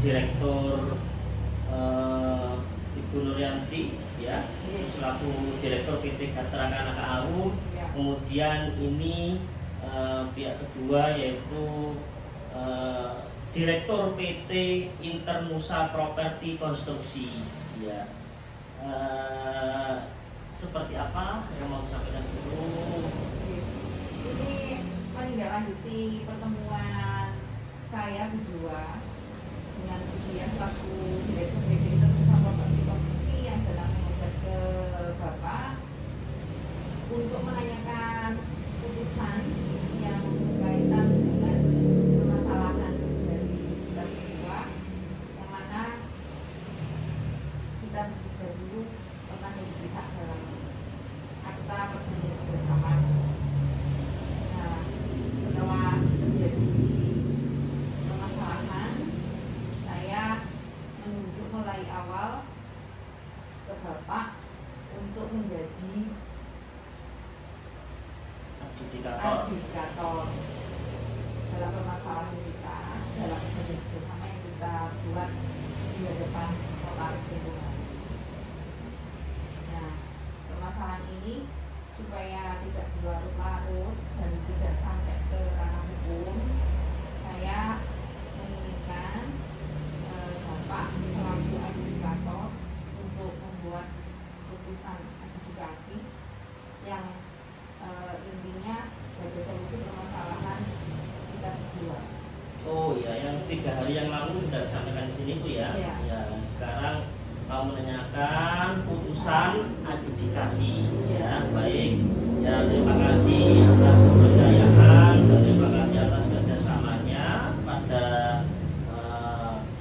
Direktur Ibu Nuryanti ya, selaku Direktur PT Gatra Kanaka Arum. Kemudian ini pihak kedua yaitu Direktur PT Internusa Properti Konstruksi ya. Seperti apa yang mau disampaikan dulu? Ini menindaklanjuti pertemuan saya berdua dengan dia selaku Direktur PT Internusa Properti Konstruksi yang sedang menghadap ke Bapak untuk menanyakan putusan yang berkaitan dengan permasalahan dari kita berdua, yang mana kita dulu pernah menjadi pihak dalam akta perjanjian bersama. Nah, setelah terjadi permasalahan, saya menunjuk mulai awal ke Bapak untuk menjadi adjudikator dalam permasalahan kita, dalam perjanjian bersama yang kita buat di hadapan notaris lingkungan. Nah, permasalahan ini supaya tidak berlarut-larut dan tidak sampai ke ranah hukum, saya menginginkan Bapak selaku adjudikator untuk membuat putusan adjudikasi yang intinya sebagai solusi permasalahan kita berdua. Oh ya, yang 3 hari yang lalu sudah disampaikan di sini Bu ya. Iya. Ya, sekarang mau menanyakan putusan adjudikasi ya. Baik. Ya, terima kasih atas kepercayaan dan terima kasih atas kerjasamanya pada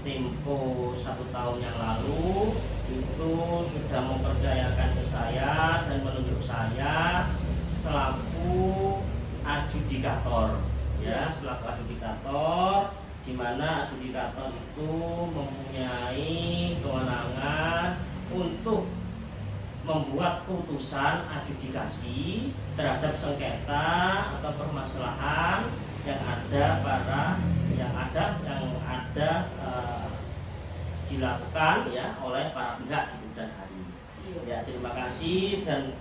tempo 1 tahun yang lalu. Itu sudah mempercayakan ke saya dan menunjuk saya selaku adjudikator ya, selaku adjudikator, di mana adjudikator itu mempunyai kewenangan untuk membuat putusan adjudikasi terhadap sengketa atau permasalahan yang ada dilakukan ya oleh para pihak di kemudian hari. Ya, terima kasih. Dan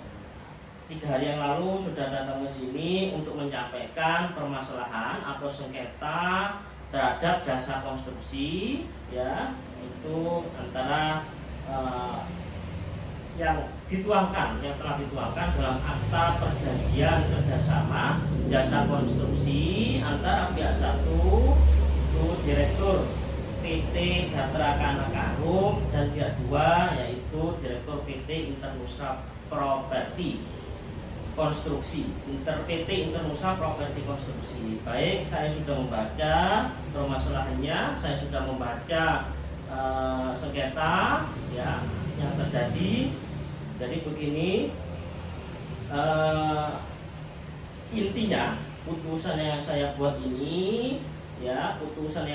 3 hari yang lalu sudah datang ke sini untuk menyampaikan permasalahan atau sengketa terhadap jasa konstruksi ya, itu antara yang telah dituangkan dalam akta perjanjian kerjasama jasa konstruksi antara pihak 1 itu Direktur PT Gatra Kanaka Arum dan pihak 2 yaitu Direktur PT Internusa Properti Konstruksi, PT Internusa Properti Konstruksi. Baik, saya sudah membaca permasalahannya, saya sudah membaca sengketa ya yang terjadi. Jadi begini, intinya putusan yang saya buat ini ya, putusan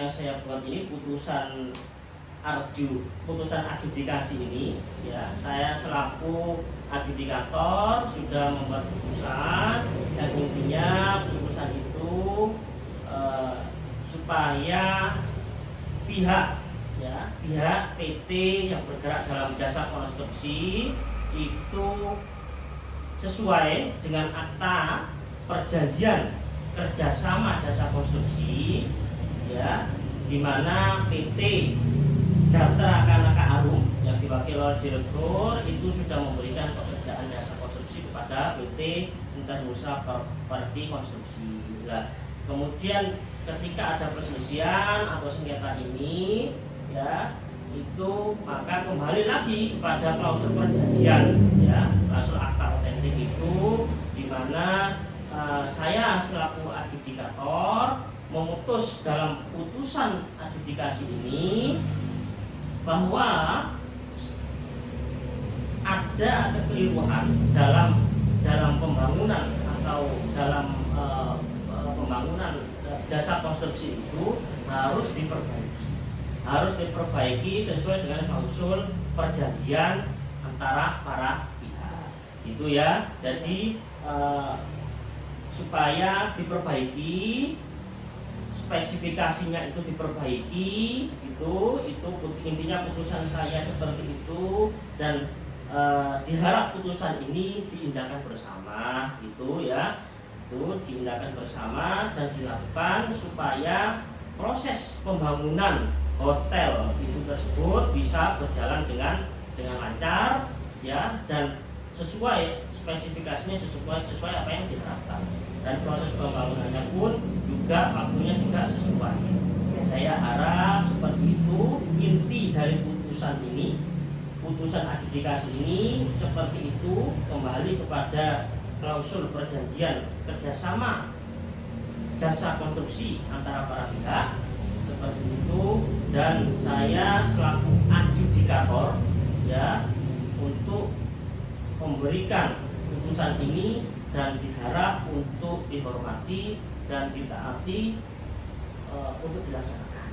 adjudikasi ini ya, saya selaku adjudikator sudah membuat putusan yang intinya putusan itu supaya pihak PT yang bergerak dalam jasa konstruksi itu sesuai dengan akta perjanjian kerjasama jasa konstruksi ya, di mana PT Gatra Kanaka Arum yang diwakili oleh direktur itu sudah memberikan pekerjaan jasa konstruksi kepada PT Internusa Properti Konstruksi. Nah, kemudian ketika ada perselisihan atau sengketa ini ya, itu maka kembali lagi kepada klausul perjanjian ya, klausul akta otentik itu, di mana saya selaku adjudikator memutus dalam putusan adjudikasi ini bahwa ada kekeliruan dalam pembangunan atau dalam pembangunan jasa konstruksi itu harus diperbaiki sesuai dengan klausul perjanjian antara para pihak. Itu ya. Jadi supaya diperbaiki spesifikasinya itu diperbaiki, itu intinya putusan saya seperti itu, dan diharap putusan ini diindahkan bersama, gitu ya, itu diindahkan bersama dan dilakukan supaya proses pembangunan hotel itu tersebut bisa berjalan dengan lancar, ya, dan sesuai spesifikasinya, sesuai apa yang diharapkan, dan proses pembangunannya pun juga waktunya juga sesuai. Saya harap seperti itu. Inti dari putusan ini, putusan adjudikasi ini seperti itu, kembali kepada klausul perjanjian kerjasama jasa konstruksi antara para pihak seperti itu, dan saya selaku adjudikator, ya, untuk memberikan putusan ini dan diharap untuk dihormati dan ditaati untuk dilaksanakan.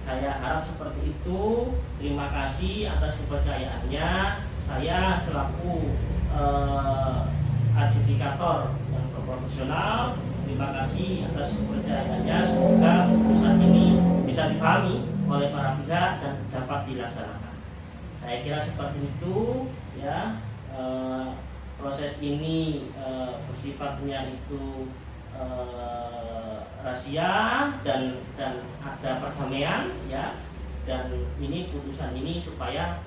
Saya harap seperti itu. Terima kasih atas kepercayaannya. Saya selaku adjudikator yang profesional, terima kasih atas kepercayaannya. Semoga putusan ini bisa difahami oleh para pihak dan dapat dilaksanakan. Saya kira seperti itu, ya. Proses ini bersifatnya itu rahasia dan ada perdamaian, ya, dan ini putusan ini supaya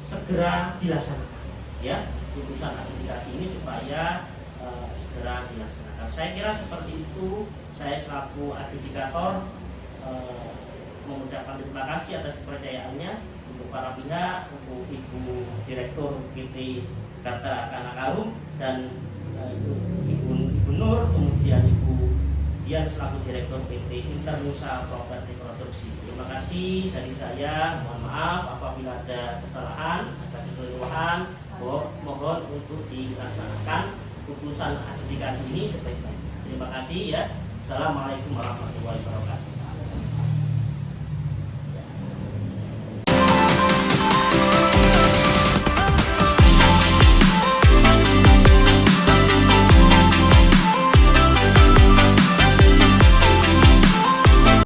segera dilaksanakan, ya, putusan adjudikasi ini supaya segera dilaksanakan. Saya kira seperti itu. Saya selaku adjudikator mengucapkan terima kasih atas kepercayaannya untuk para pihak, untuk Ibu Direktur PT Gatra Kanakarum dan Ibu Nur, kemudian Ibu Dian selaku Direktur PT Internusa Properti Konstruksi. Terima kasih dari saya. Mohon maaf apabila ada kesalahan, ada kekeliruan. Mohon untuk dilaksanakan putusan adjudikasi ini sebaik-baiknya. Terima kasih, ya. Assalamualaikum warahmatullahi wabarakatuh.